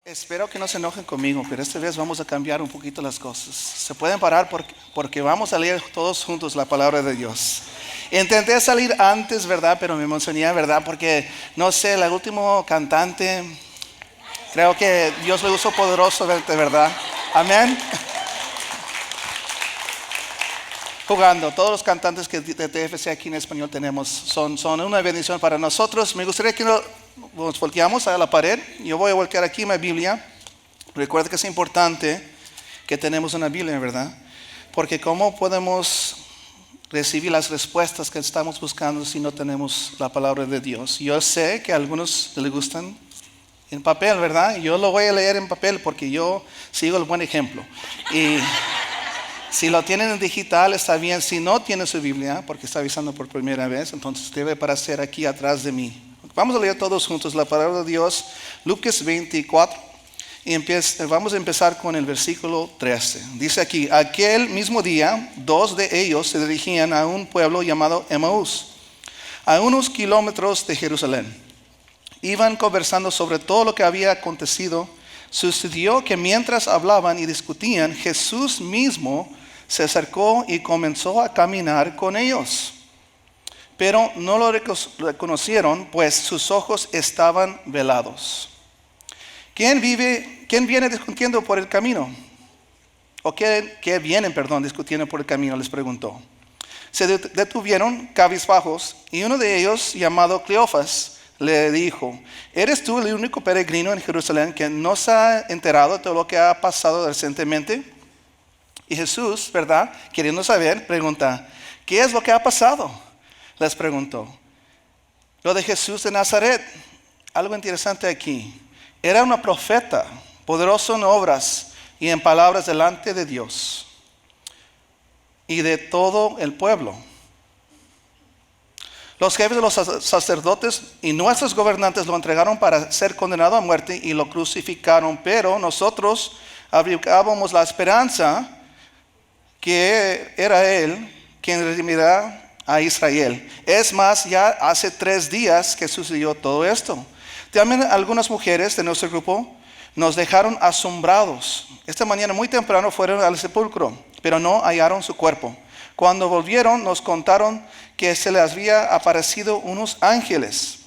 Espero que no se enojen conmigo, pero esta vez vamos a cambiar un poquito las cosas. Se pueden parar porque vamos a leer todos juntos la palabra de Dios. Intenté salir antes, ¿verdad? Pero me emocioné, ¿verdad? Porque, no sé, el último cantante, creo que Dios lo usó poderosamente, ¿verdad? Amén. Jugando, todos los cantantes que de TFC aquí en español tenemos son una bendición para nosotros. Me gustaría que nos volteamos a la pared. Yo voy a voltear aquí mi Biblia. Recuerda que es importante que tenemos una Biblia, ¿verdad? Porque ¿cómo podemos recibir las respuestas que estamos buscando si no tenemos la palabra de Dios? Yo sé que a algunos les gustan en papel, ¿verdad? Yo lo voy a leer en papel porque yo sigo el buen ejemplo. Y si lo tienen en digital está bien. Si no tiene su Biblia, porque está avisando por primera vez, entonces debe aparecer aquí atrás de mí. Vamos a leer todos juntos la palabra de Dios, Lucas 24, y vamos a empezar con el versículo 13. Dice aquí: aquel mismo día, dos de ellos se dirigían a un pueblo llamado Emaús, a unos kilómetros de Jerusalén. Iban conversando sobre todo lo que había acontecido. Sucedió que mientras hablaban y discutían, Jesús mismo se acercó y comenzó a caminar con ellos. Pero no lo reconocieron, pues sus ojos estaban velados. ¿Quién viene discutiendo por el camino? ¿O qué vienen, discutiendo por el camino? Les preguntó. Se detuvieron cabizbajos y uno de ellos, llamado Cleofas, le dijo: ¿eres tú el único peregrino en Jerusalén que no se ha enterado de todo lo que ha pasado recientemente? Y Jesús, ¿verdad?, queriendo saber, pregunta: ¿qué es lo que ha pasado? Les preguntó. Lo de Jesús de Nazaret. Algo interesante aquí. Era un profeta, poderoso en obras y en palabras delante de Dios y de todo el pueblo. Los jefes de los sacerdotes y nuestros gobernantes lo entregaron para ser condenado a muerte y lo crucificaron. Pero nosotros abrigábamos la esperanza que era Él quien redimirá a Israel. Es más, ya hace 3 días que sucedió todo esto. También algunas mujeres de nuestro grupo nos dejaron asombrados. Esta mañana muy temprano fueron al sepulcro, pero no hallaron su cuerpo. Cuando volvieron nos contaron que se les había aparecido unos ángeles,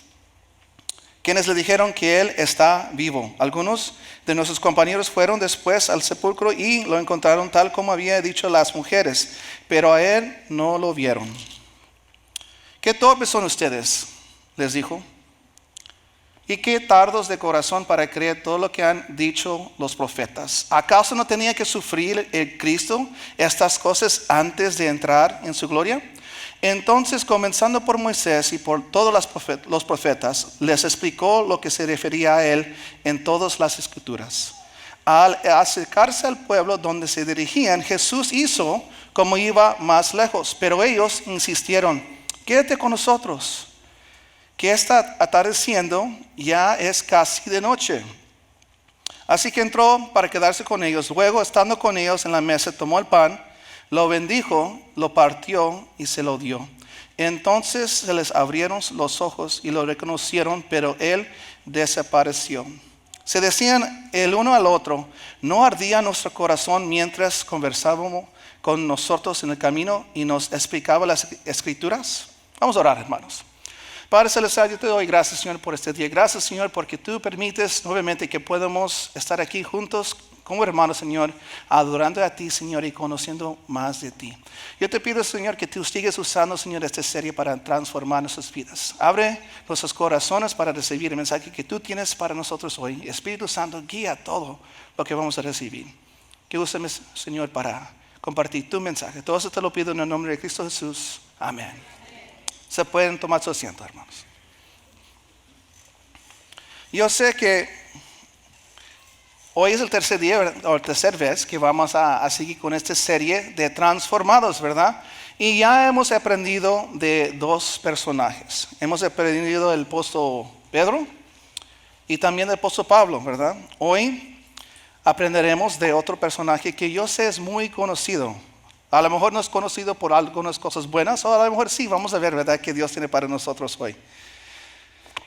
quienes le dijeron que Él está vivo. Algunos de nuestros compañeros fueron después al sepulcro y lo encontraron tal como había dicho las mujeres, pero a Él no lo vieron. ¿Qué torpes son ustedes?, les dijo. ¿Y qué tardos de corazón para creer todo lo que han dicho los profetas? ¿Acaso no tenía que sufrir el Cristo estas cosas antes de entrar en su gloria? Entonces, comenzando por Moisés y por todos los profetas, les explicó lo que se refería a Él en todas las escrituras. Al acercarse al pueblo donde se dirigían, Jesús hizo como iba más lejos, pero ellos insistieron: quédate con nosotros, que está atardeciendo, ya es casi de noche. Así que entró para quedarse con ellos. Luego, estando con ellos en la mesa, tomó el pan, lo bendijo, lo partió y se lo dio. Entonces se les abrieron los ojos y lo reconocieron, pero Él desapareció. Se decían el uno al otro: ¿no ardía nuestro corazón mientras conversábamos con nosotros en el camino y nos explicaba las escrituras? Vamos a orar, hermanos. Padre celestial, yo te doy gracias, Señor, por este día. Gracias, Señor, porque tú permites nuevamente que podamos estar aquí juntos como hermanos, Señor, adorando a ti, Señor, y conociendo más de ti. Yo te pido, Señor, que tú sigues usando, Señor, esta serie para transformar nuestras vidas. Abre nuestros corazones para recibir el mensaje que tú tienes para nosotros hoy. Espíritu Santo, guía todo lo que vamos a recibir. Que úsame, Señor, para compartir tu mensaje. Todo eso te lo pido en el nombre de Cristo Jesús. Amén. Se pueden tomar su asiento, hermanos. Yo sé que hoy es el tercer día o tercera vez que vamos a seguir con esta serie de transformados, ¿verdad? Y ya hemos aprendido de 2 personajes. Hemos aprendido del apóstol Pedro y también del apóstol Pablo, ¿verdad? Hoy aprenderemos de otro personaje que yo sé es muy conocido. A lo mejor no es conocido por algunas cosas buenas, o a lo mejor sí. Vamos a ver, ¿verdad?, que Dios tiene para nosotros hoy.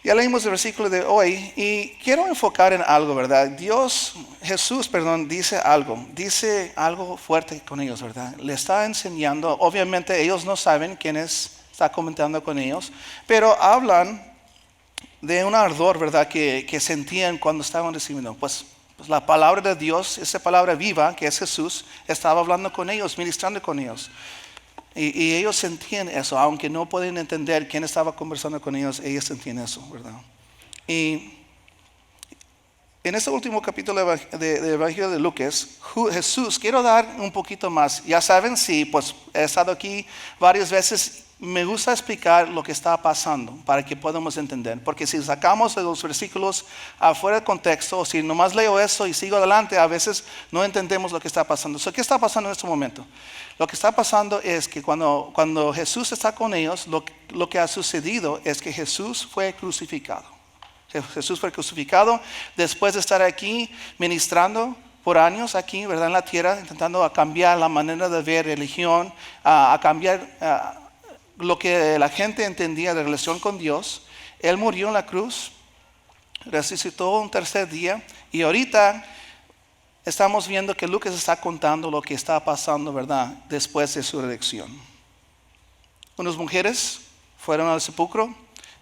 Ya leímos el versículo de hoy y quiero enfocar en algo, ¿verdad? Jesús, dice algo fuerte con ellos, ¿verdad? Le está enseñando, obviamente ellos no saben quién está comentando con ellos, pero hablan de un ardor, ¿verdad? Que sentían cuando estaban recibiendo. Pues la palabra de Dios, esa palabra viva que es Jesús, estaba hablando con ellos, ministrando con ellos. Y ellos sentían eso, aunque no pueden entender quién estaba conversando con ellos, ellos sentían eso, ¿verdad? Y en este último capítulo de Evangelio de Lucas, Jesús, quiero dar un poquito más. Ya saben, sí, pues he estado aquí varias veces. Me gusta explicar lo que está pasando para que podamos entender. Porque si sacamos los versículos afuera del contexto, o si nomás leo eso y sigo adelante, a veces no entendemos lo que está pasando. ¿Qué está pasando en este momento? Lo que está pasando es que cuando Jesús está con ellos, lo que ha sucedido es que Jesús fue crucificado. Jesús fue crucificado después de estar aquí ministrando por años aquí, ¿verdad? En la tierra, intentando cambiar la manera de ver religión, a cambiar lo que la gente entendía de relación con Dios. Él murió en la cruz, resucitó un tercer día y ahorita estamos viendo que Lucas está contando lo que está pasando, ¿verdad? Después de su resurrección. Unas mujeres fueron al sepulcro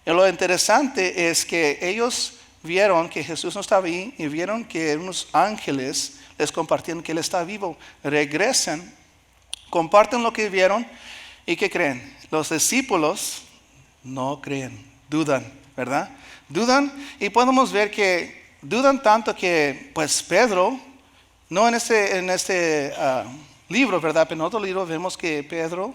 y lo interesante es que ellos vieron que Jesús no estaba ahí y vieron que unos ángeles les compartieron que Él está vivo. Regresan, comparten lo que vieron y ¿qué creen? Los discípulos no creen, dudan, ¿verdad? Dudan y podemos ver que dudan tanto que pues Pedro, no en este libro, ¿verdad? Pero en otro libro vemos que Pedro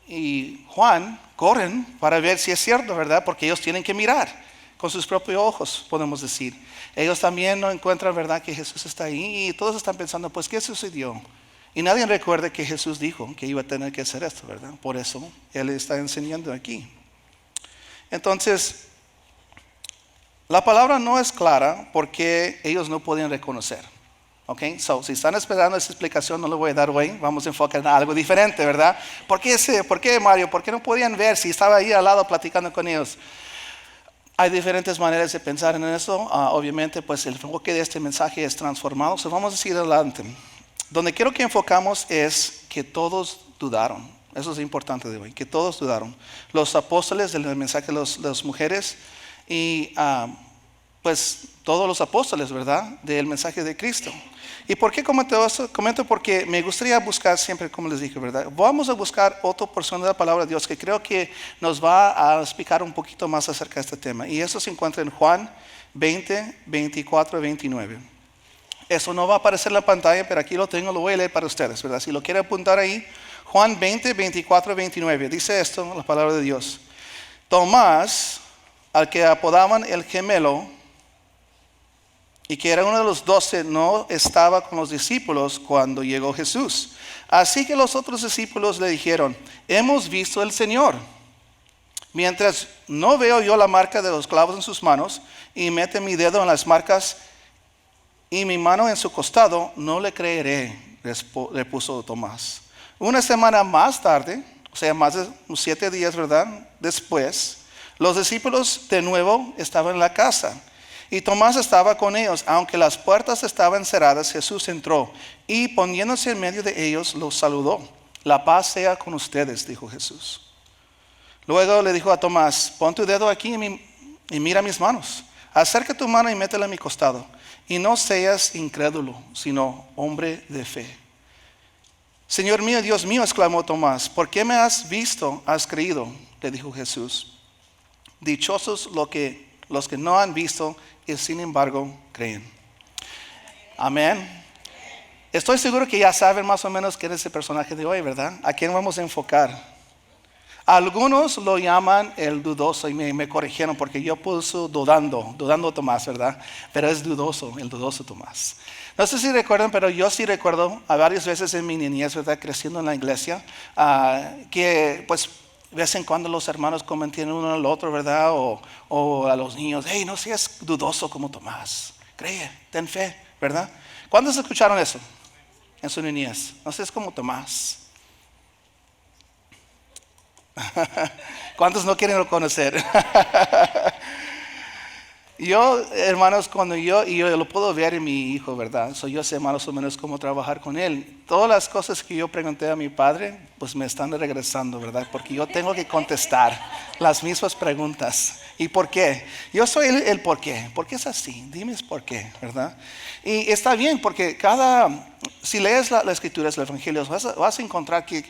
y Juan corren para ver si es cierto, ¿verdad? Porque ellos tienen que mirar con sus propios ojos, podemos decir. Ellos también no encuentran, ¿verdad? Que Jesús está ahí y todos están pensando, pues, ¿qué sucedió? Y nadie recuerda que Jesús dijo que iba a tener que hacer esto, ¿verdad? Por eso Él está enseñando aquí. Entonces, la palabra no es clara porque ellos no podían reconocer. ¿Ok? Si están esperando esa explicación, no lo voy a dar hoy. Vamos a enfocar en algo diferente, ¿verdad? ¿Por qué Mario? ¿Por qué no podían ver si estaba ahí al lado platicando con ellos? Hay diferentes maneras de pensar en eso. Obviamente, pues el enfoque de este mensaje es transformado. Vamos a seguir adelante. Donde quiero que enfocamos es que todos dudaron. Eso es importante de hoy, que todos dudaron. Los apóstoles del mensaje de las mujeres y pues todos los apóstoles, ¿verdad? Del mensaje de Cristo. ¿Y por qué comento esto? Comento porque me gustaría buscar siempre, como les dije, ¿verdad? Vamos a buscar otra porción de la palabra de Dios que creo que nos va a explicar un poquito más acerca de este tema. Y eso se encuentra en Juan 20, 24 y 29. Eso no va a aparecer en la pantalla, pero aquí lo tengo, lo voy a leer para ustedes, ¿verdad? Si lo quiere apuntar ahí, Juan 20, 24 y 29. Dice esto, la palabra de Dios. Tomás, al que apodaban el gemelo, y que era uno de los 12, no estaba con los discípulos cuando llegó Jesús. Así que los otros discípulos le dijeron, hemos visto al Señor. Mientras no veo yo la marca de los clavos en sus manos y mete mi dedo en las marcas y mi mano en su costado, no le creeré, repuso Tomás. Una semana más tarde, o sea, más de 7 días, ¿verdad? Después, los discípulos de nuevo estaban en la casa. Y Tomás estaba con ellos. Aunque las puertas estaban cerradas, Jesús entró y poniéndose en medio de ellos, los saludó. La paz sea con ustedes, dijo Jesús. Luego le dijo a Tomás, pon tu dedo aquí y mira mis manos. Acerca tu mano y métela en mi costado. Y no seas incrédulo, sino hombre de fe. Señor mío, Dios mío, exclamó Tomás, ¿por qué me has visto, has creído? Le dijo Jesús. Dichosos los que no han visto y sin embargo creen. Amén. Estoy seguro que ya saben más o menos quién es ese personaje de hoy, ¿verdad? ¿A quién vamos a enfocar? Algunos lo llaman el dudoso y me corrigieron porque yo puse dudando Tomás, ¿verdad? Pero es dudoso, el dudoso Tomás. No sé si recuerdan, pero yo sí recuerdo a varias veces en mi niñez, ¿verdad? Creciendo en la iglesia, que pues de vez en cuando los hermanos comentan uno al otro, ¿verdad? O a los niños, hey, no seas dudoso como Tomás, cree, ten fe, ¿verdad? ¿Cuántos escucharon eso en su niñez? No seas como Tomás. ¿Cuántos no quieren conocer? Yo, hermanos, y yo lo puedo ver en mi hijo, ¿verdad? Yo sé más o menos cómo trabajar con él. Todas las cosas que yo pregunté a mi padre, pues me están regresando, ¿verdad? Porque yo tengo que contestar las mismas preguntas. ¿Y por qué? Yo soy el por qué. ¿Por qué es así? Dime por qué, ¿verdad? Y está bien, porque si lees la escritura, los evangelios, vas a encontrar que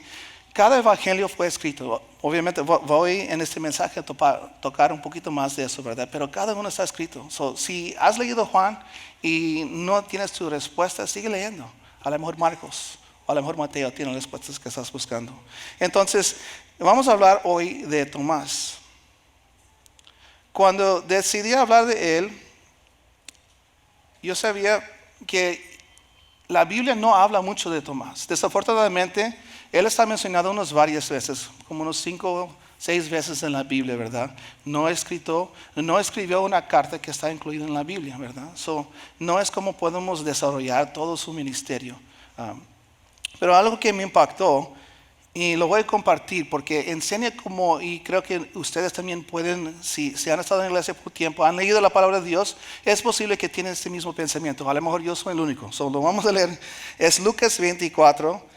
cada evangelio fue escrito. Obviamente voy en este mensaje a tocar un poquito más de eso, ¿verdad? Pero cada uno está escrito. Si has leído Juan y no tienes tu respuesta, sigue leyendo. A lo mejor Marcos o a lo mejor Mateo tiene las respuestas que estás buscando. Entonces, vamos a hablar hoy de Tomás. Cuando decidí hablar de él, yo sabía que la Biblia no habla mucho de Tomás. Desafortunadamente, él está mencionado unas varias veces, como unos 5 o 6 veces en la Biblia, ¿verdad? No escribió una carta que está incluida en la Biblia, ¿verdad? No es como podemos desarrollar todo su ministerio. Pero algo que me impactó, y lo voy a compartir porque enseña como, y creo que ustedes también pueden, si han estado en la iglesia por tiempo, han leído la palabra de Dios, es posible que tienen este mismo pensamiento. A lo mejor yo soy el único. Lo vamos a leer. Es Lucas 24.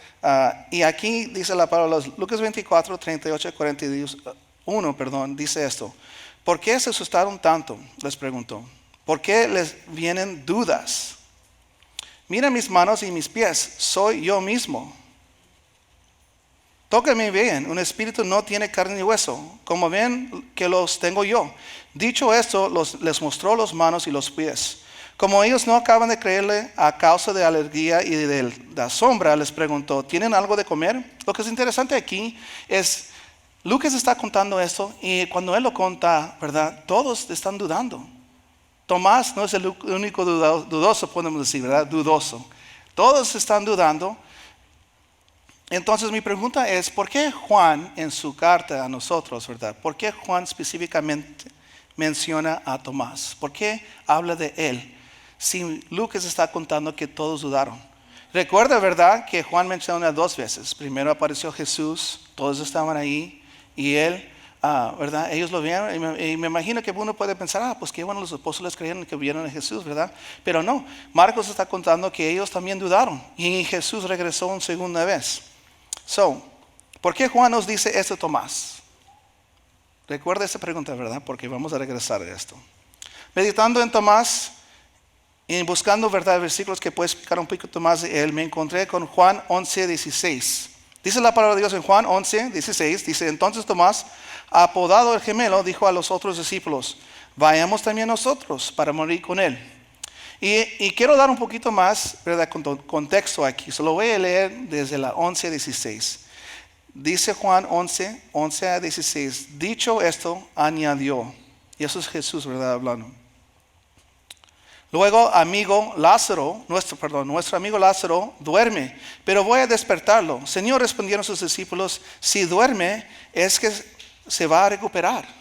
Y aquí dice la palabra, Lucas 24, 38, 41, dice esto. ¿Por qué se asustaron tanto? Les preguntó. ¿Por qué les vienen dudas? Mira mis manos y mis pies, soy yo mismo. Tóquenme y vean, un espíritu no tiene carne ni hueso, como ven que los tengo yo. Dicho esto, les mostró las manos y los pies. Como ellos no acaban de creerle a causa de alergia y de la sombra, les preguntó, ¿tienen algo de comer? Lo que es interesante aquí es, Lucas está contando esto y cuando él lo cuenta, ¿verdad? Todos están dudando. Tomás no es el único dudoso, podemos decir, ¿verdad? Dudoso. Todos están dudando. Entonces mi pregunta es, ¿por qué Juan en su carta a nosotros, verdad? ¿Por qué Juan específicamente menciona a Tomás? ¿Por qué habla de él? Si Lucas está contando que todos dudaron. Recuerda, ¿verdad? Que Juan menciona 2 veces. Primero apareció Jesús, todos estaban ahí y él, ¿verdad? Ellos lo vieron y me imagino que uno puede pensar, pues qué bueno los apóstoles creyeron que vieron a Jesús, ¿verdad? Pero no, Marcos está contando que ellos también dudaron y Jesús regresó una segunda vez. ¿Por qué Juan nos dice esto, Tomás? Recuerda esa pregunta, ¿verdad? Porque vamos a regresar a esto. Meditando en Tomás y buscando, ¿verdad?, versículos que puede explicar un poquito más de él, me encontré con Juan 11, 16. Dice la palabra de Dios en Juan 11, 16. Dice, entonces Tomás, apodado el gemelo, dijo a los otros discípulos, vayamos también nosotros para morir con él. Y quiero dar un poquito más, ¿verdad?, contexto aquí. Solo voy a leer desde la 11 a 16. Dice Juan 11, 11 a 16. Dicho esto, añadió. Y eso es Jesús, ¿verdad?, hablando. Luego, nuestro amigo Lázaro duerme, pero voy a despertarlo. Señor, respondieron sus discípulos, si duerme, es que se va a recuperar.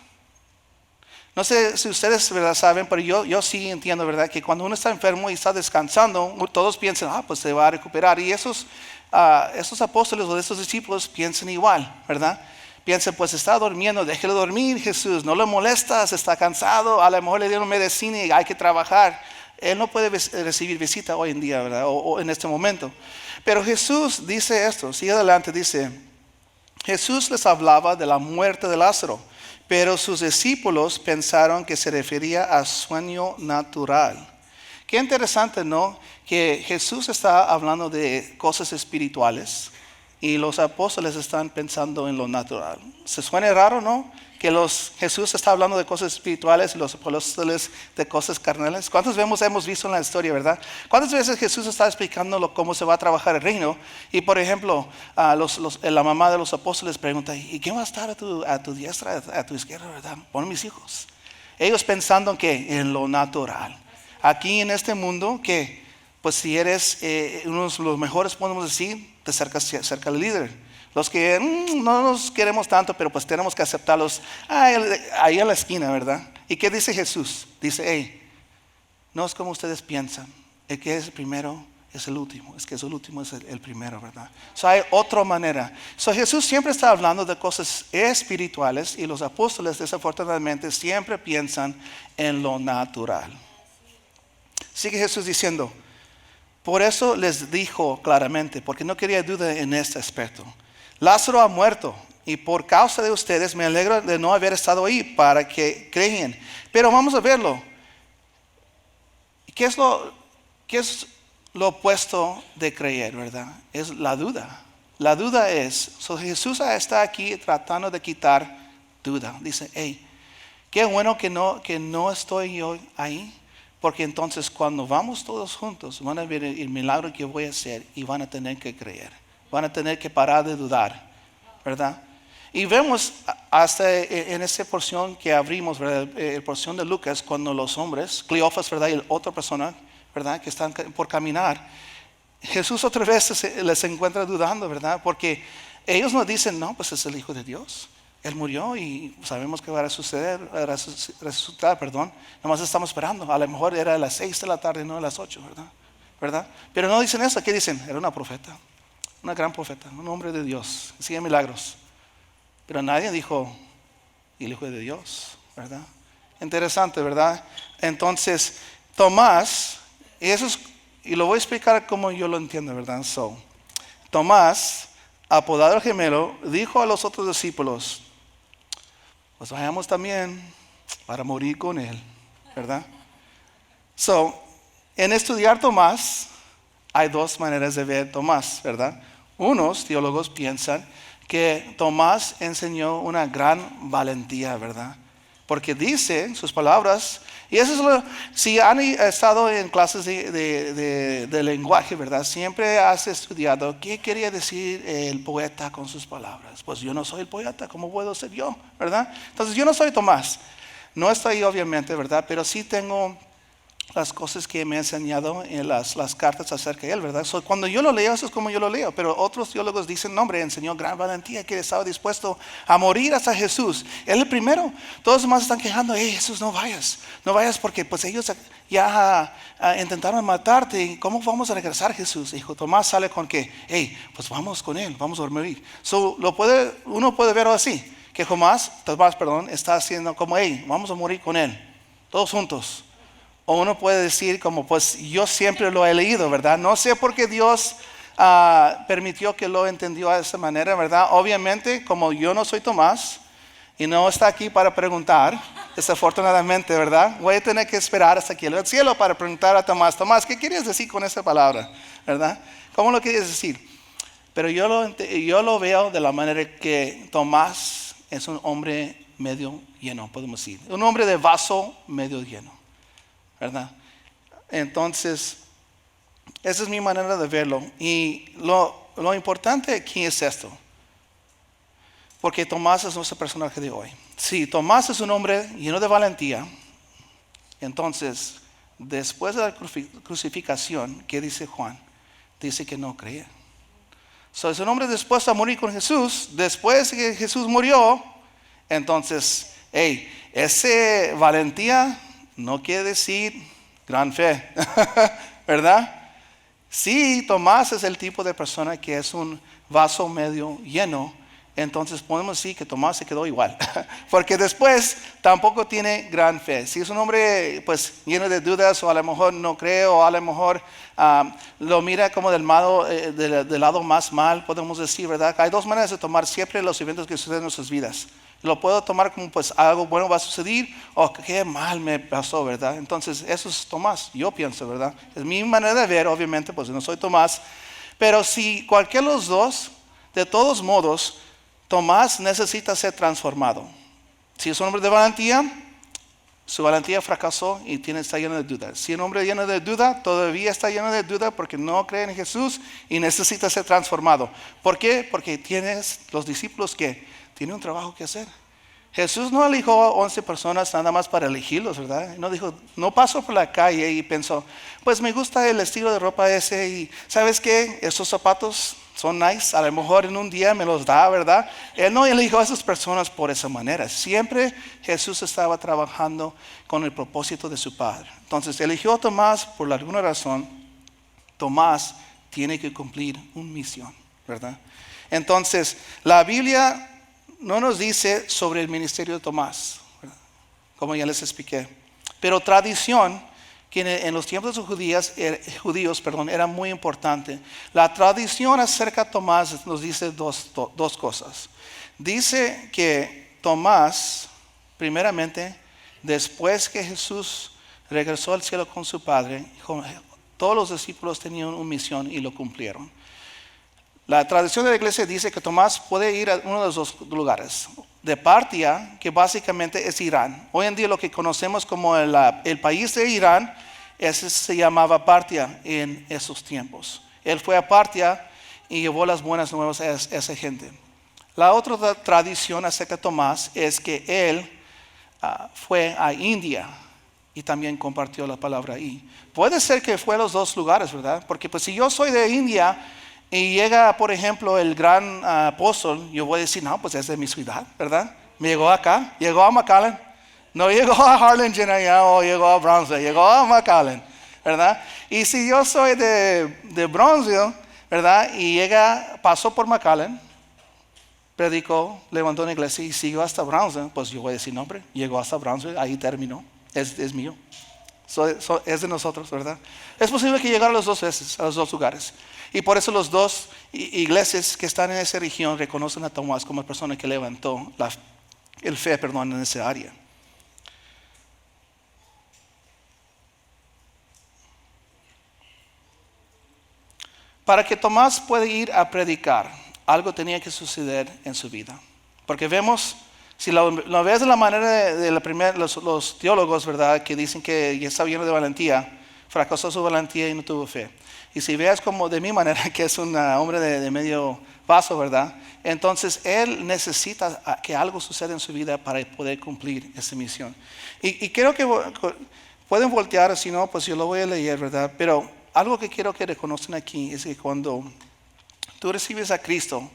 No sé si ustedes, ¿verdad?, saben, pero yo sí entiendo, ¿verdad?, que cuando uno está enfermo y está descansando, todos piensan, pues se va a recuperar. Y esos apóstoles o esos discípulos piensan igual, ¿verdad? Piensan, pues está durmiendo, déjelo dormir, Jesús, no le molestas, está cansado, a lo mejor le dieron medicina y hay que trabajar. Él no puede recibir visita hoy en día, ¿verdad?, o en este momento. Pero Jesús dice esto, sigue adelante, dice, Jesús les hablaba de la muerte de Lázaro. Pero sus discípulos pensaron que se refería a sueño natural. Qué interesante, ¿no? Que Jesús está hablando de cosas espirituales y los apóstoles están pensando en lo natural. ¿Se suena raro, no? Que Jesús está hablando de cosas espirituales y los apóstoles de cosas carnales. ¿Cuántas veces hemos visto en la historia, verdad? ¿Cuántas veces Jesús está explicando cómo se va a trabajar el reino? Y por ejemplo, la mamá de los apóstoles pregunta, ¿y quién va a estar a tu diestra, a tu izquierda, verdad? Pon mis hijos. Ellos pensando que en lo natural. Aquí en este mundo, que pues si eres uno de los mejores, podemos decir, te acercas cerca al líder. Los que no nos queremos tanto, pero pues tenemos que aceptarlos ahí en la esquina, ¿verdad? ¿Y qué dice Jesús? Dice, no es como ustedes piensan. El que es primero es el último, es que es el último, es el primero, ¿verdad? Hay otra manera. Jesús siempre está hablando de cosas espirituales y los apóstoles desafortunadamente siempre piensan en lo natural. Sigue Jesús diciendo, por eso les dijo claramente, porque no quería duda en este aspecto. Lázaro ha muerto y por causa de ustedes me alegro de no haber estado ahí para que crean. Pero vamos a verlo. ¿Qué es lo opuesto de creer, verdad? Es la duda. La duda es, Jesús está aquí tratando de quitar duda. Dice, hey, qué bueno que no estoy yo ahí, porque entonces cuando vamos todos juntos van a ver el milagro que voy a hacer y van a tener que creer. Van a tener que parar de dudar, ¿verdad? Y vemos hasta en esa porción que abrimos, ¿verdad? La porción de Lucas, cuando los hombres, Cleofas, ¿verdad? Y otra persona, ¿verdad? Que están por caminar. Jesús otra vez les encuentra dudando, ¿verdad? Porque ellos no dicen, no, pues es el Hijo de Dios. Él murió y sabemos que va a resucitar, perdón. Nomás estamos esperando. A lo mejor era a las 6 de la tarde, no a las 8, ¿verdad? Pero no dicen eso. ¿Qué dicen? Era una profeta, una gran profeta, un hombre de Dios. Hacía milagros. Pero nadie dijo, el Hijo de Dios, ¿verdad? Interesante, ¿verdad? Entonces, Tomás, y lo voy a explicar como yo lo entiendo, ¿verdad? Tomás, apodado el gemelo, dijo a los otros discípulos, pues vayamos también para morir con él, ¿verdad? En estudiar Tomás, hay dos maneras de ver Tomás, ¿verdad? Unos teólogos piensan que Tomás enseñó una gran valentía, ¿verdad? Porque dice sus palabras, y eso es si han estado en clases de lenguaje, ¿verdad? Siempre has estudiado qué quería decir el poeta con sus palabras. Pues yo no soy el poeta, ¿cómo puedo ser yo? ¿Verdad? Entonces yo no soy Tomás, no estoy obviamente, ¿verdad? Pero sí tengo las cosas que me ha enseñado en las cartas acerca de él, ¿verdad? Cuando yo lo leo, eso es como yo lo leo. Pero otros teólogos dicen, no, hombre, enseñó gran valentía, que estaba dispuesto a morir hasta Jesús. Él el primero. Todos los demás están quejando, hey, Jesús, no vayas porque pues ellos ya intentaron matarte. ¿Cómo vamos a regresar, Jesús? Dijo, Tomás sale con que, hey, pues vamos con él, vamos a morir. Uno puede verlo así, que Tomás, está haciendo como, hey, vamos a morir con él, todos juntos. O uno puede decir como, pues yo siempre lo he leído, ¿verdad? No sé por qué Dios permitió que lo entendió de esa manera, ¿verdad? Obviamente, como yo no soy Tomás y no está aquí para preguntar, desafortunadamente, ¿verdad? Voy a tener que esperar hasta aquí el cielo para preguntar a Tomás, ¿qué querías decir con esa palabra? ¿Verdad? ¿Cómo lo querías decir? Pero yo lo veo de la manera que Tomás es un hombre medio lleno, podemos decir. Un hombre de vaso medio lleno, ¿verdad? Entonces, esa es mi manera de verlo. Y lo importante aquí es esto. Porque Tomás es nuestro personaje de hoy. Sí, Tomás es un hombre lleno de valentía. Entonces, después de la crucificación, ¿qué dice Juan? Dice que no creía. Es un hombre dispuesto a morir con Jesús. Después que Jesús murió, entonces, ese valentía no quiere decir gran fe, ¿verdad? Sí, Tomás es el tipo de persona que es un vaso medio lleno. Entonces podemos decir que Tomás se quedó igual, porque después tampoco tiene gran fe. Si es un hombre pues lleno de dudas, o a lo mejor no cree, o a lo mejor lo mira como del lado más mal, podemos decir, ¿verdad? Hay dos maneras de tomar siempre los eventos que suceden en nuestras vidas. Lo puedo tomar como pues algo bueno va a suceder, o qué mal me pasó, ¿verdad? Entonces eso es Tomás, yo pienso, ¿verdad? Es mi manera de ver, obviamente, pues no soy Tomás. Pero si cualquiera de los dos, de todos modos, Tomás necesita ser transformado. Si es un hombre de valentía, su valentía fracasó y está lleno de dudas. Si es un hombre lleno de duda, todavía está lleno de duda porque no cree en Jesús y necesita ser transformado. ¿Por qué? Porque tienes los discípulos que tienen un trabajo que hacer. Jesús no eligió a 11 personas nada más para elegirlos, ¿verdad? No dijo, no pasó por la calle y pensó, pues me gusta el estilo de ropa ese y ¿sabes qué? Esos zapatos son nice, a lo mejor en un día me los da, ¿verdad? Él no eligió a esas personas por esa manera. Siempre Jesús estaba trabajando con el propósito de su Padre. Entonces eligió a Tomás por alguna razón, Tomás tiene que cumplir una misión, ¿verdad? Entonces, la Biblia no nos dice sobre el ministerio de Tomás, ¿verdad? Como ya les expliqué. Pero tradición, que en los tiempos de judíos, era muy importante. La tradición acerca de Tomás nos dice dos cosas. Dice que Tomás, primeramente, después que Jesús regresó al cielo con su Padre, todos los discípulos tenían una misión y lo cumplieron. La tradición de la iglesia dice que Tomás puede ir a uno de los dos lugares. De Partia, que básicamente es Irán. Hoy en día lo que conocemos como el país de Irán, ese se llamaba Partia en esos tiempos. Él fue a Partia y llevó las buenas nuevas a esa gente. La otra tradición acerca de Tomás es que él fue a India y también compartió la palabra ahí. Puede ser que fue a los dos lugares, ¿verdad? Porque pues si yo soy de India y llega, por ejemplo, el gran apóstol, yo voy a decir, no, pues es de mi ciudad, ¿verdad? Me llegó acá, llegó a McAllen. No llegó a Harlingen allá o llegó a Brownsville, llegó a McAllen, ¿verdad? Y si yo soy de Brownsville, ¿verdad? Y pasó por McAllen, predicó, levantó una iglesia y siguió hasta Brownsville, pues yo voy a decir, no, hombre, llegó hasta Brownsville, ahí terminó, es mío. Es de nosotros, ¿verdad? Es posible que llegara las dos veces, a los dos lugares. Y por eso los dos iglesias que están en esa región reconocen a Tomás como la persona que levantó el fe, en esa área. Para que Tomás pueda ir a predicar, algo tenía que suceder en su vida. Porque vemos, si lo ves de la manera de los teólogos, ¿verdad? Que dicen que ya está lleno de valentía, fracasó su valentía y no tuvo fe. Y si ves como de mi manera, que es un hombre de medio vaso, ¿verdad? Entonces él necesita que algo suceda en su vida para poder cumplir esa misión. Y creo que pueden voltear, si no, pues yo lo voy a leer, ¿verdad? Pero algo que quiero que reconozcan aquí es que cuando tú recibes a Cristo,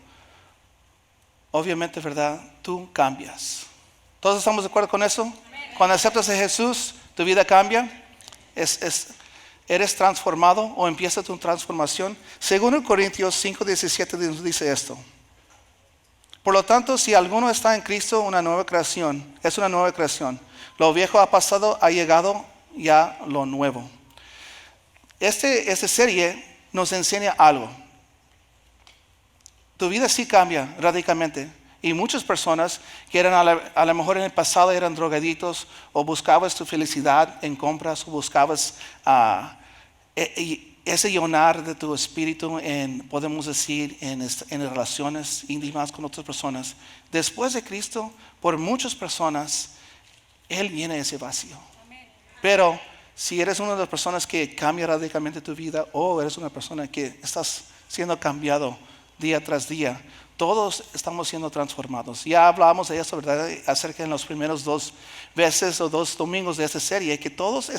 obviamente, ¿verdad? Tú cambias. ¿Todos estamos de acuerdo con eso? Amén. Cuando aceptas a Jesús, tu vida cambia. Eres transformado o empieza tu transformación. Según Corintios 5:17 nos dice esto. Por lo tanto, si alguno está en Cristo, es una nueva creación. Lo viejo ha pasado, ha llegado ya lo nuevo. Esta serie nos enseña algo. Tu vida sí cambia radicalmente. Y muchas personas que eran a lo mejor en el pasado eran drogaditos o buscabas tu felicidad en compras o buscabas ese llenar de tu espíritu podemos decir, en relaciones íntimas con otras personas. Después de Cristo, por muchas personas, Él llena ese vacío. Pero si eres una de las personas que cambia radicalmente tu vida o eres una persona que estás siendo cambiado día tras día, todos estamos siendo transformados. Ya hablábamos de eso, ¿verdad? Acerca de los primeros 2 veces o 2 domingos de esta serie, que todos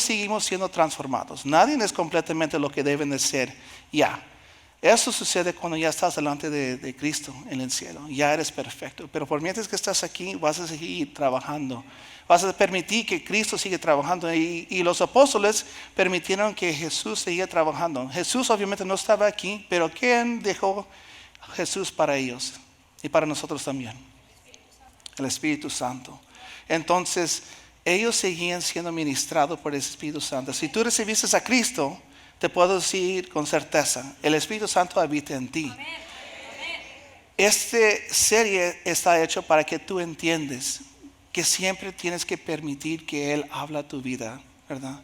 seguimos siendo transformados. Nadie es completamente lo que deben de ser ya. Eso sucede cuando ya estás delante de Cristo en el cielo. Ya eres perfecto. Pero por mientras que estás aquí, vas a seguir trabajando. Vas a permitir que Cristo siga trabajando. Y los apóstoles permitieron que Jesús siguiera trabajando. Jesús obviamente no estaba aquí, pero ¿quién dejó Jesús para ellos? Y para nosotros también. El Espíritu Santo. Entonces, ellos seguían siendo ministrados por el Espíritu Santo. Si tú recibiste a Cristo, te puedo decir con certeza, el Espíritu Santo habita en ti. Esta serie está hecha para que tú entiendas que siempre tienes que permitir que Él hable a tu vida, ¿verdad?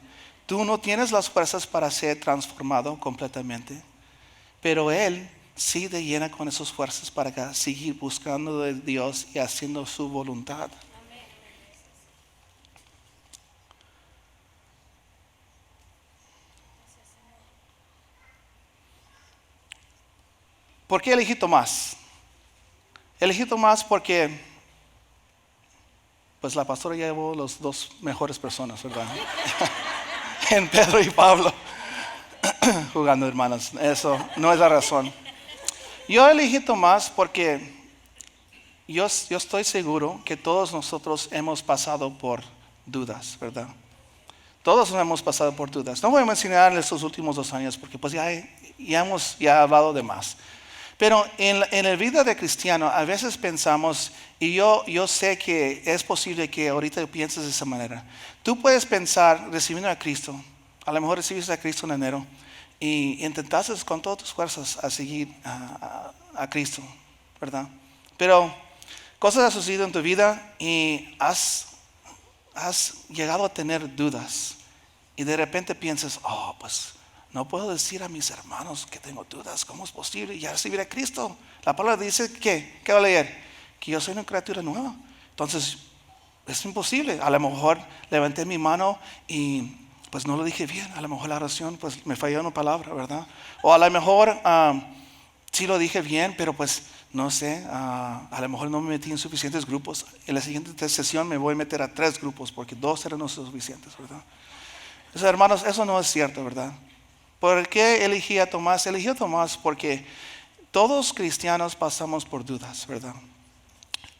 Tú no tienes las fuerzas para ser transformado completamente, pero Él sí te llena con esas fuerzas para seguir buscando de Dios y haciendo su voluntad. ¿Por qué elegí Tomás? Elegí Tomás porque pues la pastora ya llevó las 2 mejores personas, ¿verdad? En Pedro y Pablo. Jugando, hermanos. Eso no es la razón. Yo elegí Tomás porque yo estoy seguro que todos nosotros hemos pasado por dudas, ¿verdad? Todos hemos pasado por dudas. No voy a mencionar estos últimos 2 años porque pues ya hemos hablado de más. Pero en la vida de cristiano a veces pensamos, y yo sé que es posible que ahorita pienses de esa manera. Tú puedes pensar recibiendo a Cristo, a lo mejor recibiste a Cristo en enero, y intentaste con todas tus fuerzas a seguir a Cristo, ¿verdad? Pero cosas han sucedido en tu vida y has llegado a tener dudas. Y de repente piensas, pues no puedo decir a mis hermanos que tengo dudas. ¿Cómo es posible? Ya recibir a Cristo. La palabra dice que, ¿qué va a leer? Que yo soy una criatura nueva. Entonces, es imposible. A lo mejor levanté mi mano y pues no lo dije bien. A lo mejor la oración pues me falló una palabra, ¿verdad? O a lo mejor sí lo dije bien, pero pues no sé, a lo mejor no me metí en suficientes grupos. En la siguiente sesión me voy a meter a 3 grupos porque 2 eran no suficientes, ¿verdad? Entonces, hermanos, eso no es cierto, ¿verdad? ¿Por qué elegí a Tomás? Elegí a Tomás porque todos cristianos pasamos por dudas, ¿verdad?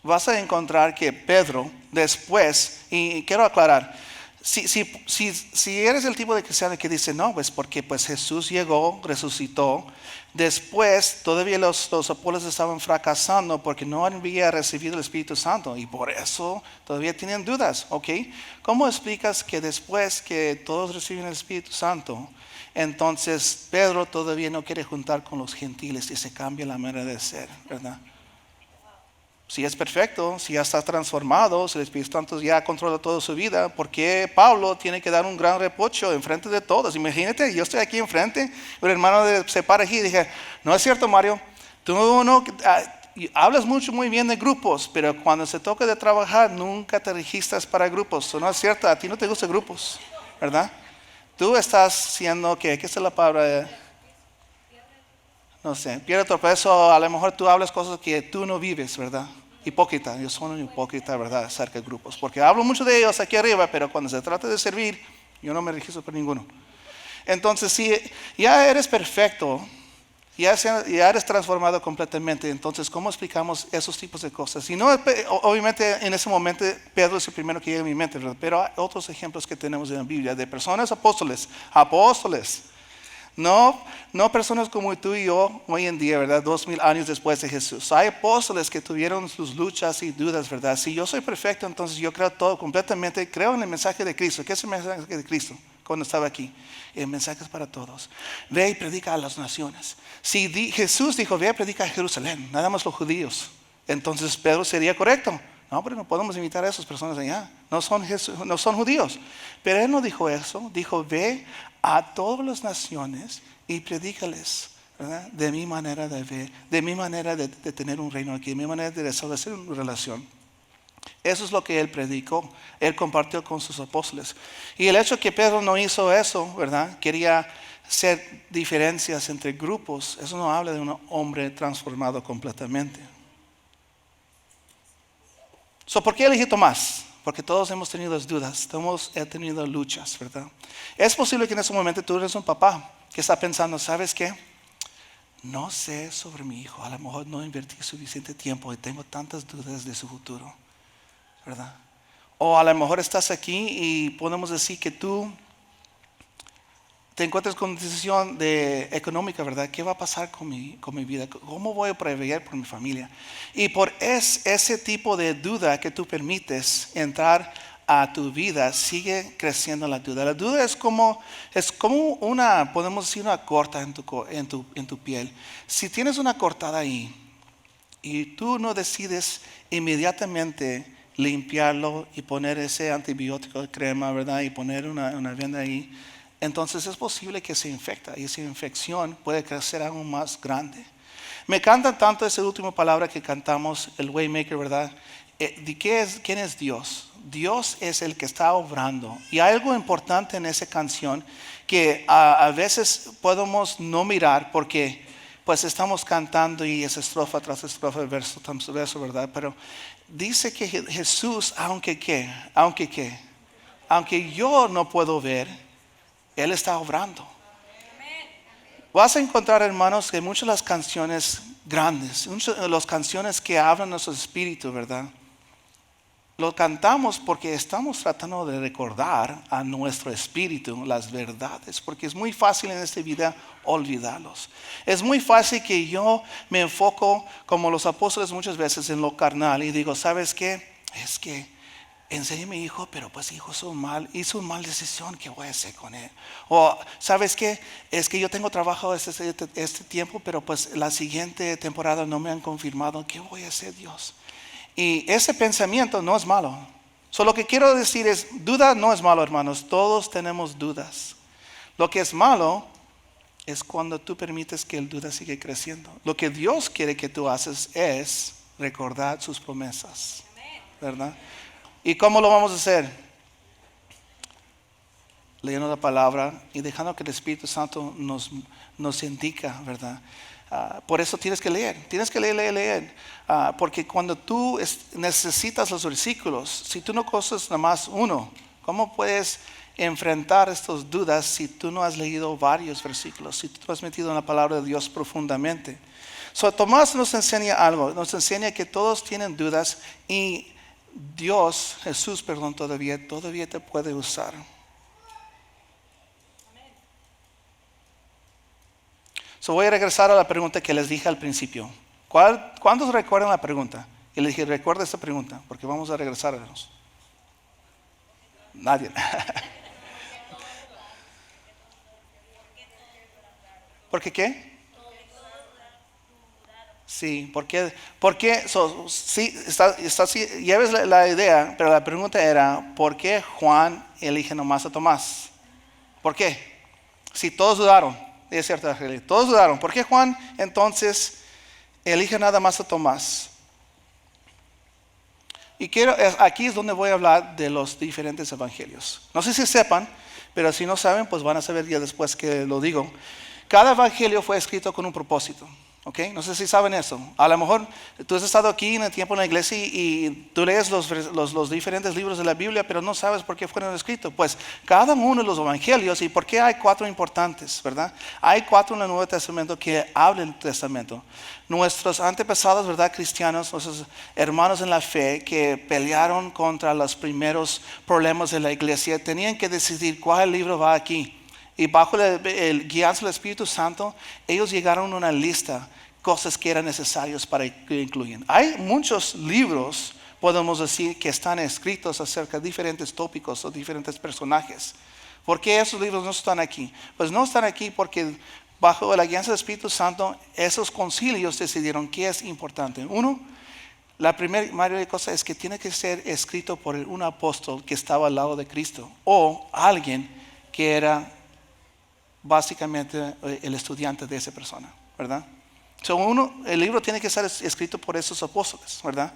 Vas a encontrar que Pedro después, y quiero aclarar, si eres el tipo de cristiano que dice, no, pues porque pues Jesús llegó, resucitó, después todavía los apóstoles estaban fracasando porque no había recibido el Espíritu Santo y por eso todavía tienen dudas, ¿ok? ¿Cómo explicas que después que todos reciben el Espíritu Santo, entonces Pedro todavía no quiere juntar con los gentiles y se cambia la manera de ser, ¿verdad? Si es perfecto, si ya está transformado, si el Espíritu Santo ya controla toda su vida, ¿por qué Pablo tiene que dar un gran reproche enfrente de todos? Imagínate, yo estoy aquí enfrente, un hermano se para aquí y dije, no es cierto, Mario, tú no hablas muy bien de grupos, pero cuando se toca de trabajar nunca te registras para grupos. Eso no es cierto, a ti no te gustan grupos, ¿verdad? Tú estás siendo, ¿qué es la palabra? No sé, pierde tropezo, a lo mejor tú hablas cosas que tú no vives, ¿verdad? Hipócrita, yo soy un hipócrita, ¿verdad? Acerca de grupos, porque hablo mucho de ellos aquí arriba, pero cuando se trata de servir, yo no me registro por ninguno. Entonces, si ya eres perfecto, ya eres transformado completamente, entonces, ¿cómo explicamos esos tipos de cosas? Y no, obviamente, en ese momento, Pedro es el primero que llega a mi mente, ¿verdad? Pero hay otros ejemplos que tenemos en la Biblia de personas apóstoles. No personas como tú y yo hoy en día, ¿verdad? 2000 años después de Jesús. Hay apóstoles que tuvieron sus luchas y dudas, ¿verdad? Si yo soy perfecto, entonces yo creo todo completamente, creo en el mensaje de Cristo. ¿Qué es el mensaje de Cristo? Cuando estaba aquí, el mensaje es para todos. Ve y predica a las naciones. Si Jesús dijo, ve y predica a Jerusalén, nada más los judíos, entonces Pedro sería correcto. No, pero no podemos imitar a esas personas allá. No son judíos. Pero él no dijo eso. Dijo, ve a todas las naciones y predícales, ¿verdad? De mi manera de ver, de mi manera de tener un reino aquí, de mi manera de establecer una relación. Eso es lo que él predicó. Él compartió con sus apóstoles. Y el hecho que Pedro no hizo eso, ¿verdad? Quería hacer diferencias entre grupos. Eso no habla de un hombre transformado completamente. ¿Por qué elegí Tomás? Porque todos hemos tenido dudas, todos hemos tenido luchas, ¿verdad? Es posible que en ese momento tú eres un papá que está pensando, ¿sabes qué? No sé sobre mi hijo, a lo mejor no invertí suficiente tiempo y tengo tantas dudas de su futuro, ¿verdad? O a lo mejor estás aquí y podemos decir que tú te encuentras con una decisión económica, ¿verdad? ¿Qué va a pasar con mi vida? ¿Cómo voy a proveer por mi familia? Y por ese tipo de duda que tú permites entrar a tu vida, sigue creciendo la duda. La duda es como una, podemos decir, una corta en tu piel. Si tienes una cortada ahí y tú no decides inmediatamente limpiarlo y poner ese antibiótico de crema, ¿verdad? Y poner una venda ahí, entonces es posible que se infecta y esa infección puede crecer aún más grande. Me encanta tanto esa última palabra que cantamos, el Waymaker, ¿verdad? ¿Quién es Dios? Dios es el que está obrando. Y hay algo importante en esa canción que a veces podemos no mirar porque pues estamos cantando y es estrofa tras estrofa, verso tras verso, ¿verdad? Pero dice que Jesús, aunque yo no puedo ver, Él está obrando. Vas a encontrar, hermanos, que muchas de las canciones grandes, muchas de las canciones que hablan nuestro espíritu, ¿verdad? Lo cantamos porque estamos tratando de recordar a nuestro espíritu las verdades, porque es muy fácil en esta vida olvidarlos. Es muy fácil que yo me enfoco como los apóstoles muchas veces en lo carnal y digo, ¿sabes qué? Es que enseñé a mi hijo, pero pues hijo hizo una mal decisión, ¿qué voy a hacer con él? O ¿sabes qué? Es que yo tengo trabajo este tiempo, pero pues la siguiente temporada no me han confirmado, ¿qué voy a hacer, Dios? Y ese pensamiento no es malo. Lo que quiero decir es, duda no es malo, hermanos. Todos tenemos dudas. Lo que es malo es cuando tú permites que el duda siga creciendo. Lo que Dios quiere que tú haces es recordar sus promesas, ¿verdad? ¿Y cómo lo vamos a hacer? Leyendo la palabra y dejando que el Espíritu Santo nos indica, ¿verdad? Por eso tienes que leer, leer. Porque cuando tú necesitas los versículos, si tú no conoces nada más uno, ¿cómo puedes enfrentar estas dudas si tú no has leído varios versículos, si tú no has metido en la palabra de Dios profundamente? Tomás nos enseña algo, nos enseña que todos tienen dudas y Jesús, todavía te puede usar. Voy a regresar a la pregunta que les dije al principio. ¿Cuántos recuerdan la pregunta? Y les dije, recuerda esta pregunta, porque vamos a regresar a ellos. Nadie. ¿Por qué qué? Sí, porque sí, lleves la idea, pero la pregunta era, ¿por qué Juan elige nomás a Tomás? ¿Por qué? Si todos dudaron, es cierto, todos dudaron. ¿Por qué Juan entonces elige nada más a Tomás? Y aquí es donde voy a hablar de los diferentes evangelios. No sé si sepan, pero si no saben, pues van a saber ya después que lo digo. Cada evangelio fue escrito con un propósito. ¿Okay? No sé si saben eso. A lo mejor tú has estado aquí en el tiempo en la iglesia y tú lees los diferentes libros de la Biblia, pero no sabes por qué fueron escritos. Pues cada uno de los evangelios, y por qué hay 4 importantes, ¿verdad? Hay 4 en el Nuevo Testamento que hablan del Testamento. Nuestros antepasados, ¿verdad? Cristianos, nuestros hermanos en la fe que pelearon contra los primeros problemas de la iglesia, tenían que decidir cuál libro va aquí. Y bajo el guianza del Espíritu Santo, ellos llegaron a una lista, cosas que eran necesarias para que incluyan. Hay muchos libros, podemos decir, que están escritos acerca de diferentes tópicos o diferentes personajes. ¿Por qué esos libros no están aquí? Pues no están aquí porque bajo la guianza del Espíritu Santo, esos concilios decidieron qué es importante. Uno, la primera cosa es que tiene que ser escrito por un apóstol que estaba al lado de Cristo o alguien que era básicamente el estudiante de esa persona, ¿verdad? El libro tiene que ser escrito por esos apóstoles, ¿verdad?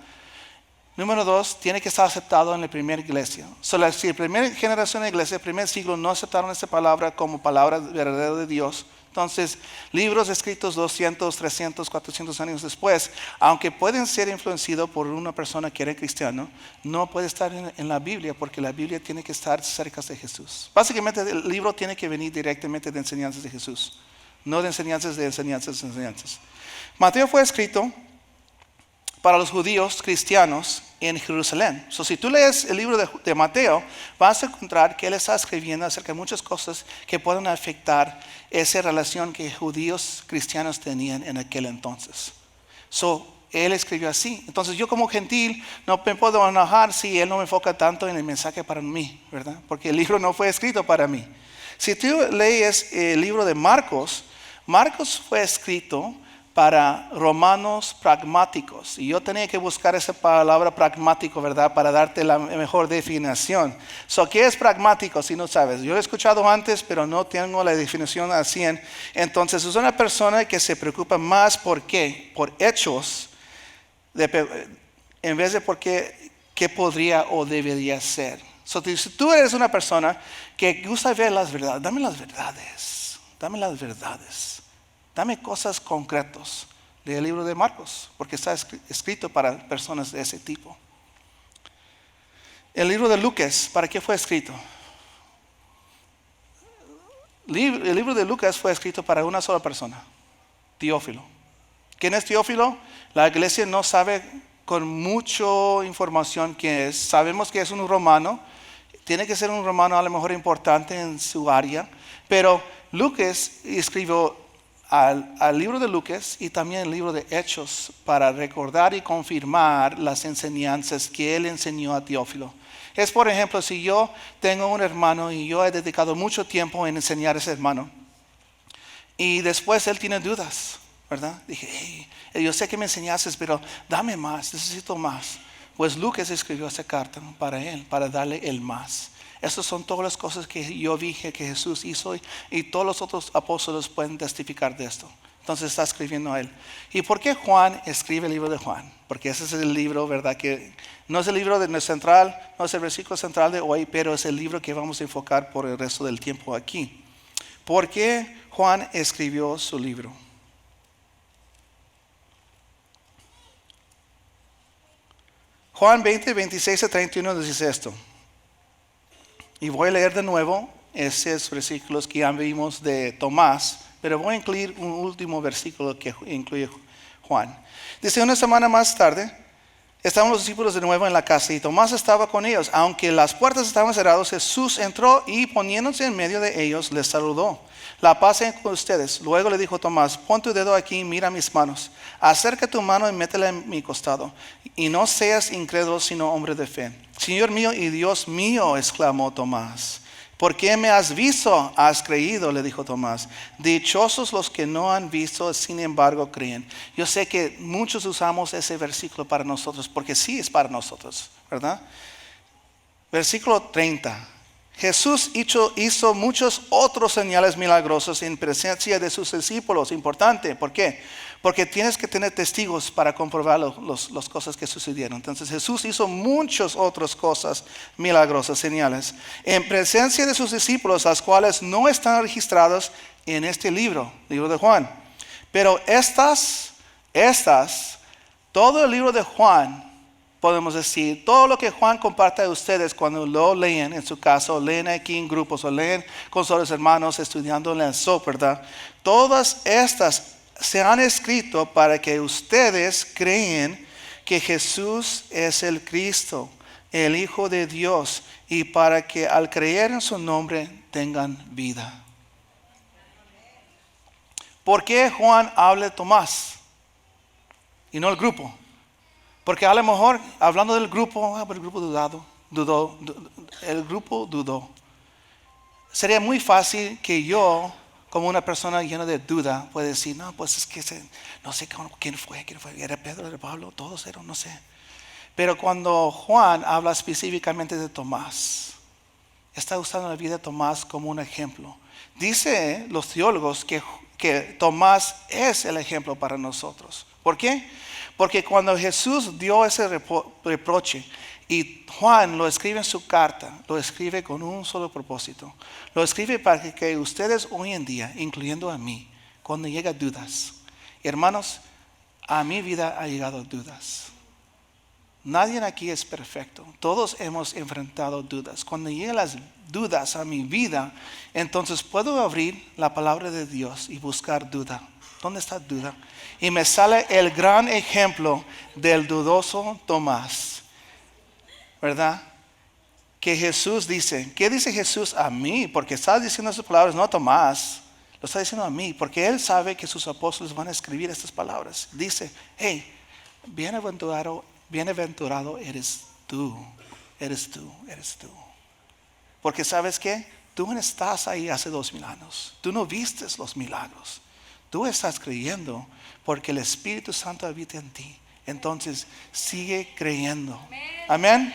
Número 2, tiene que estar aceptado en la primera iglesia. Si la primera generación de iglesia, el primer siglo, no aceptaron esta palabra como palabra verdadera de Dios, entonces libros escritos 200, 300, 400 años después, aunque pueden ser influenciados por una persona que era cristiano, no puede estar en la Biblia porque la Biblia tiene que estar cerca de Jesús. Básicamente el libro tiene que venir directamente de enseñanzas de Jesús, no de enseñanzas. Mateo fue escrito para los judíos cristianos en Jerusalén. Si tú lees el libro de Mateo, vas a encontrar que él está escribiendo acerca de muchas cosas que pueden afectar esa relación que judíos cristianos tenían en aquel entonces. Él escribió así. Entonces yo como gentil no me puedo enojar si él no me enfoca tanto en el mensaje para mí, ¿verdad? Porque el libro no fue escrito para mí. Si tú lees el libro de Marcos, Marcos fue escrito para romanos pragmáticos. Y yo tenía que buscar esa palabra pragmático, ¿verdad? Para darte la mejor definición. ¿Qué es pragmático si no sabes? Yo lo he escuchado antes, pero no tengo la definición al 100. Entonces es una persona que se preocupa más por qué, por hechos, en vez de por qué podría o debería ser. Si tú eres una persona que gusta ver las verdades, dame las verdades. Dame cosas concretas del libro de Marcos, porque está escrito para personas de ese tipo. El libro de Lucas, ¿para qué fue escrito? El libro de Lucas fue escrito para una sola persona, Teófilo. ¿Quién es Teófilo? La iglesia no sabe con mucha información que es. Sabemos que es un romano, tiene que ser un romano a lo mejor importante en su área, pero Lucas escribió al libro de Lucas y también el libro de Hechos para recordar y confirmar las enseñanzas que él enseñó a Teófilo. Es, por ejemplo, si yo tengo un hermano y yo he dedicado mucho tiempo en enseñar a ese hermano y después él tiene dudas, ¿verdad? Dije, hey, yo sé que me enseñaste, pero dame más, necesito más. Pues Lucas escribió esa carta para él, para darle el más. Estas son todas las cosas que yo dije que Jesús hizo y todos los otros apóstoles pueden testificar de esto. Entonces está escribiendo a él. ¿Y por qué Juan escribe el libro de Juan? Porque ese es el libro, ¿verdad? Que no es el libro central, no es el versículo central de hoy, pero es el libro que vamos a enfocar por el resto del tiempo aquí. ¿Por qué Juan escribió su libro? Juan 20, 26 a 31 dice esto. Y voy a leer de nuevo esos versículos que ya vimos de Tomás, pero voy a incluir un último versículo que incluye Juan. Dice, una semana más tarde, estaban los discípulos de nuevo en la casa y Tomás estaba con ellos. Aunque las puertas estaban cerradas, Jesús entró y poniéndose en medio de ellos, les saludó. La paz sea con ustedes. Luego le dijo Tomás, pon tu dedo aquí y mira mis manos. Acerca tu mano y métela en mi costado. Y no seas incrédulo, sino hombre de fe. Señor mío y Dios mío, exclamó Tomás. ¿Por qué me has visto? Has creído, le dijo Tomás. Dichosos los que no han visto, sin embargo creen. Yo sé que muchos usamos ese versículo para nosotros, porque sí es para nosotros, ¿verdad? Versículo 30. Jesús hizo muchos otros señales milagrosos en presencia de sus discípulos. Importante, ¿por qué? Porque tienes que tener testigos para comprobar las cosas que sucedieron. Entonces Jesús hizo muchas otras cosas milagrosas, señales, en presencia de sus discípulos, las cuales no están registradas en este libro de Juan. Pero todo el libro de Juan, podemos decir, todo lo que Juan comparte a ustedes cuando lo leen en su casa, o leen aquí en grupos, o leen con sus hermanos estudiando en la SOP, ¿verdad? Todas estas se han escrito para que ustedes creen que Jesús es el Cristo, el Hijo de Dios, y para que al creer en su nombre tengan vida. ¿Por qué Juan habla de Tomás y no el grupo? Porque a lo mejor, hablando del grupo, el grupo dudó. Sería muy fácil que yo, como una persona llena de duda, pueda decir, no, pues es que no sé quién fue, era Pedro, era Pablo, todos eran, no sé. Pero cuando Juan habla específicamente de Tomás, está usando la vida de Tomás como un ejemplo. Dice los teólogos que Tomás es el ejemplo para nosotros. ¿Por qué? Porque cuando Jesús dio ese reproche y Juan lo escribe en su carta, lo escribe con un solo propósito. Lo escribe para que ustedes hoy en día, incluyendo a mí, cuando llegan dudas. Hermanos, a mi vida ha llegado dudas. Nadie aquí es perfecto. Todos hemos enfrentado dudas. Cuando llegan las dudas a mi vida, entonces puedo abrir la palabra de Dios y buscar duda. ¿Dónde está duda? Y me sale el gran ejemplo del dudoso Tomás, ¿verdad? Que Jesús dice, ¿qué dice Jesús a mí? Porque está diciendo esas palabras, no a Tomás, lo está diciendo a mí, porque él sabe que sus apóstoles van a escribir estas palabras. Dice, hey, bienaventurado eres tú. Porque ¿sabes qué? Tú no estás ahí hace 2000 años. Tú no vistes los milagros. Tú estás creyendo porque el Espíritu Santo habita en ti. Entonces sigue creyendo. Amén.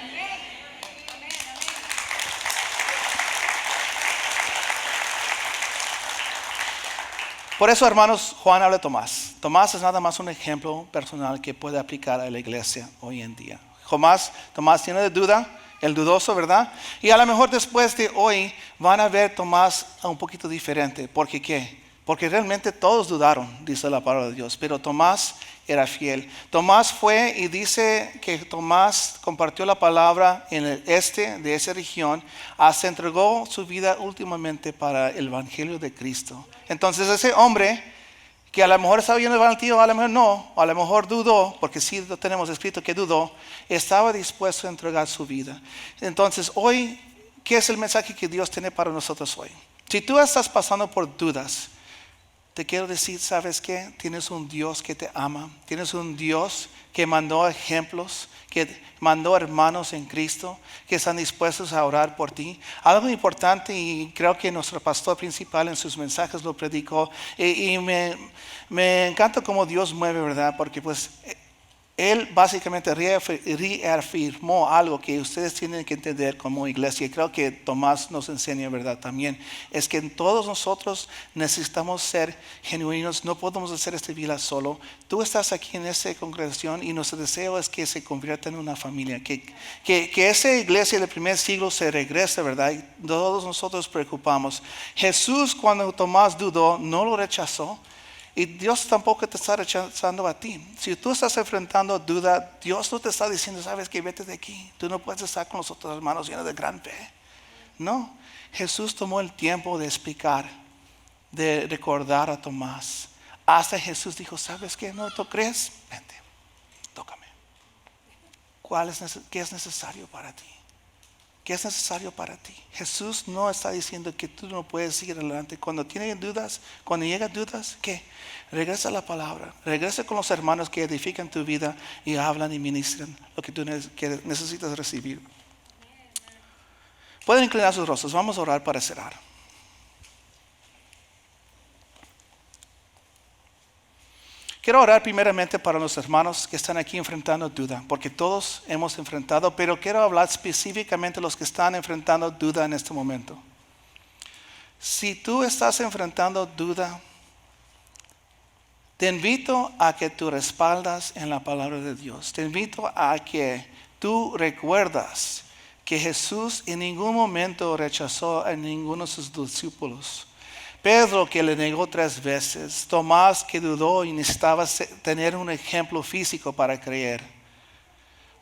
Por eso, hermanos, Juan habla de Tomás. Tomás es nada más un ejemplo personal que puede aplicar a la iglesia hoy en día. Tomás tiene duda, el dudoso, ¿verdad? Y a lo mejor después de hoy van a ver Tomás un poquito diferente. ¿Por qué qué? Porque realmente todos dudaron, dice la palabra de Dios, pero Tomás era fiel. Tomás fue y dice que Tomás compartió la palabra en el este de esa región, hasta entregó su vida últimamente para el Evangelio de Cristo. Entonces ese hombre que a lo mejor estaba lleno de valentía, o a lo mejor no, o a lo mejor dudó, porque sí lo tenemos escrito que dudó, estaba dispuesto a entregar su vida. Entonces hoy, ¿qué es el mensaje que Dios tiene para nosotros hoy? Si tú estás pasando por dudas, te quiero decir, ¿sabes qué? Tienes un Dios que te ama, tienes un Dios que mandó ejemplos, que mandó hermanos en Cristo, que están dispuestos a orar por ti. Algo importante, y creo que nuestro pastor principal en sus mensajes lo predicó, y me encanta cómo Dios mueve, ¿verdad? Porque pues Él básicamente reafirmó algo que ustedes tienen que entender como iglesia. Y creo que Tomás nos enseña, ¿verdad? También es que todos nosotros necesitamos ser genuinos. No podemos hacer esta vida solo. Tú estás aquí en esta congregación y nuestro deseo es que se convierta en una familia. Que esa iglesia del primer siglo se regrese, ¿verdad? Y todos nosotros preocupamos. Jesús, cuando Tomás dudó, no lo rechazó. Y Dios tampoco te está rechazando a ti. Si tú estás enfrentando duda, Dios no te está diciendo, sabes que vete de aquí. Tú no puedes estar con los otros hermanos llenos de gran fe. No, Jesús tomó el tiempo de explicar, de recordar a Tomás. Hasta Jesús dijo, ¿sabes qué? ¿No tú crees? Vente, tócame. ¿Qué es necesario para ti? ¿Qué es necesario para ti? Jesús no está diciendo que tú no puedes seguir adelante. Cuando tienen dudas, cuando llegan dudas, ¿qué? Regresa a la palabra. Regresa con los hermanos que edifican tu vida y hablan y ministran lo que tú necesitas recibir. Pueden inclinar sus rostros. Vamos a orar para cerrar. Quiero orar primeramente para los hermanos que están aquí enfrentando duda, porque todos hemos enfrentado, pero quiero hablar específicamente de los que están enfrentando duda en este momento. Si tú estás enfrentando duda, te invito a que tú respaldas en la palabra de Dios. Te invito a que tú recuerdas que Jesús en ningún momento rechazó a ninguno de sus discípulos. Pedro, que le negó 3 veces. Tomás, que dudó y necesitaba tener un ejemplo físico para creer.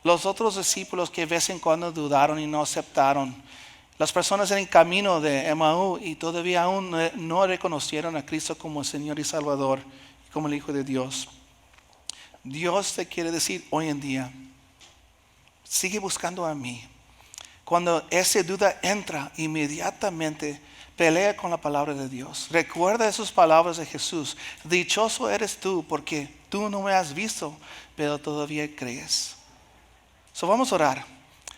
Los otros discípulos que de vez en cuando dudaron y no aceptaron. Las personas en el camino de Emaú y todavía aún no reconocieron a Cristo como Señor y Salvador, como el Hijo de Dios. Dios te quiere decir hoy en día, sigue buscando a mí. Cuando esa duda entra, inmediatamente pelea con la palabra de Dios. Recuerda esas palabras de Jesús. Dichoso eres tú porque tú no me has visto, pero todavía crees. Vamos a orar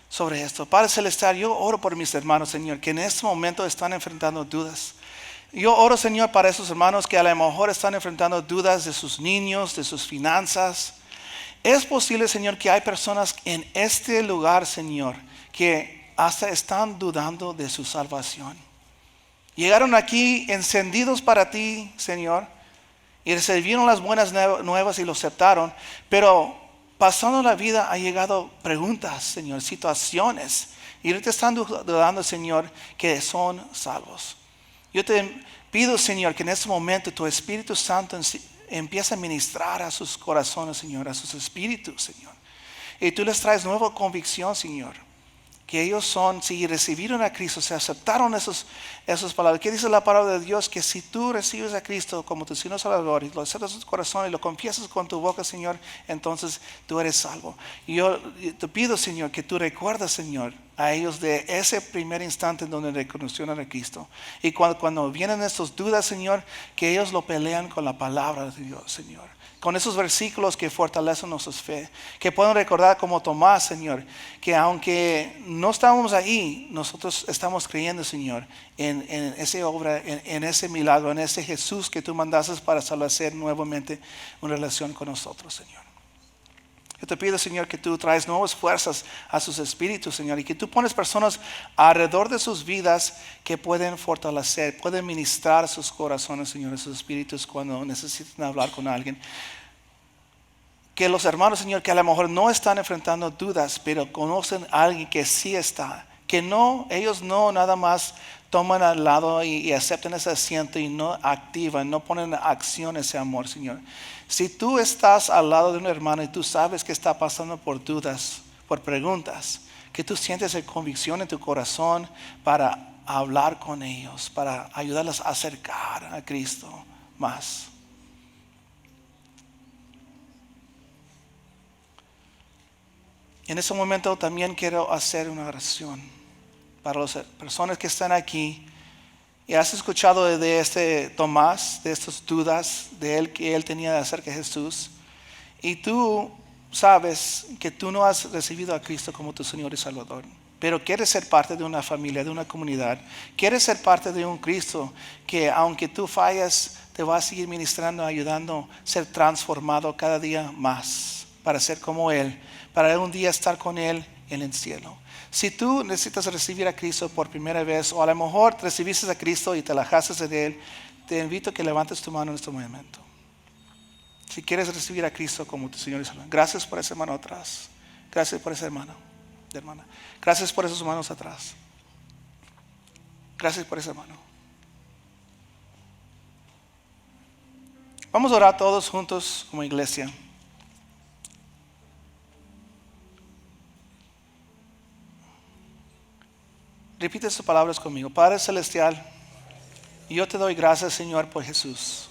sobre esto. Padre Celestial, yo oro por mis hermanos, Señor, que en este momento están enfrentando dudas. Yo oro, Señor, para esos hermanos que a lo mejor están enfrentando dudas de sus niños, de sus finanzas. Es posible, Señor, que hay personas en este lugar, Señor, que hasta están dudando de su salvación. Llegaron aquí encendidos para ti, Señor, y recibieron las buenas nuevas y lo aceptaron, pero pasando la vida ha llegado preguntas, Señor, situaciones, y ahorita están dudando, Señor, que son salvos. Yo te pido, Señor, que en este momento tu Espíritu Santo empiece a ministrar a sus corazones, Señor, a sus espíritus, Señor, y tú les traes nueva convicción, Señor. Que ellos son, si recibieron a Cristo, se aceptaron esas palabras. ¿Qué dice la palabra de Dios? Que si tú recibes a Cristo como tu Señor Salvador y lo aceptas en tu corazón y lo confiesas con tu boca, Señor, entonces tú eres salvo. Y yo te pido, Señor, que tú recuerdas, Señor, a ellos de ese primer instante en donde reconocieron a Cristo. Y cuando vienen estas dudas, Señor, que ellos lo pelean con la palabra de Dios, Señor. Con esos versículos que fortalecen nuestra fe. Que puedan recordar como Tomás, Señor, que aunque no estábamos ahí, nosotros estamos creyendo, Señor, en esa obra, en ese milagro, en ese Jesús que tú mandaste para establecer nuevamente una relación con nosotros, Señor. Yo te pido, Señor, que tú traes nuevas fuerzas a sus espíritus, Señor, y que tú pones personas alrededor de sus vidas que pueden fortalecer, pueden ministrar sus corazones, Señor, a sus espíritus cuando necesitan hablar con alguien. Que los hermanos, Señor, que a lo mejor no están enfrentando dudas, pero conocen a alguien que sí está, que no, ellos no nada más toman al lado y aceptan ese asiento y no activan, no ponen en acción ese amor, Señor. Si tú estás al lado de un hermano y tú sabes que está pasando por dudas, por preguntas, que tú sientes esa convicción en tu corazón para hablar con ellos, para ayudarlos a acercar a Cristo más. En este momento también quiero hacer una oración para las personas que están aquí y has escuchado de este Tomás, de estas dudas de él que él tenía acerca de Jesús, y tú sabes que tú no has recibido a Cristo como tu Señor y Salvador, pero quieres ser parte de una familia, de una comunidad, quieres ser parte de un Cristo que aunque tú fallas, te va a seguir ministrando, ayudando a ser transformado cada día más para ser como Él, para un día estar con Él en el cielo. Si tú necesitas recibir a Cristo por primera vez, o a lo mejor recibiste a Cristo y te alejaste de Él, te invito a que levantes tu mano en este momento. Si quieres recibir a Cristo como tu Señor y Salvador. Gracias por ese hermano atrás. Gracias por ese hermano, hermana. Gracias por esos hermanos atrás. Gracias por ese hermano. Vamos a orar todos juntos como iglesia. Repite sus palabras conmigo. Padre Celestial, yo te doy gracias, Señor, por Jesús.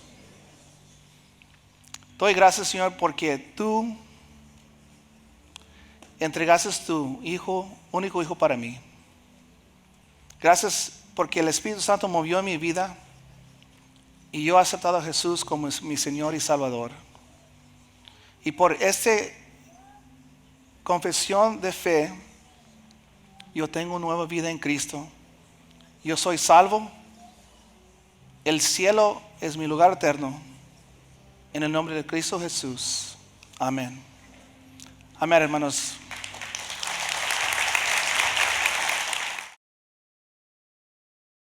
Doy gracias, Señor, porque tú entregaste tu hijo, único hijo para mí. Gracias porque el Espíritu Santo movió en mi vida y yo he aceptado a Jesús como mi Señor y Salvador. Y por esta confesión de fe, yo tengo una nueva vida en Cristo. Yo soy salvo. El cielo es mi lugar eterno. En el nombre de Cristo Jesús. Amén. Amén, hermanos.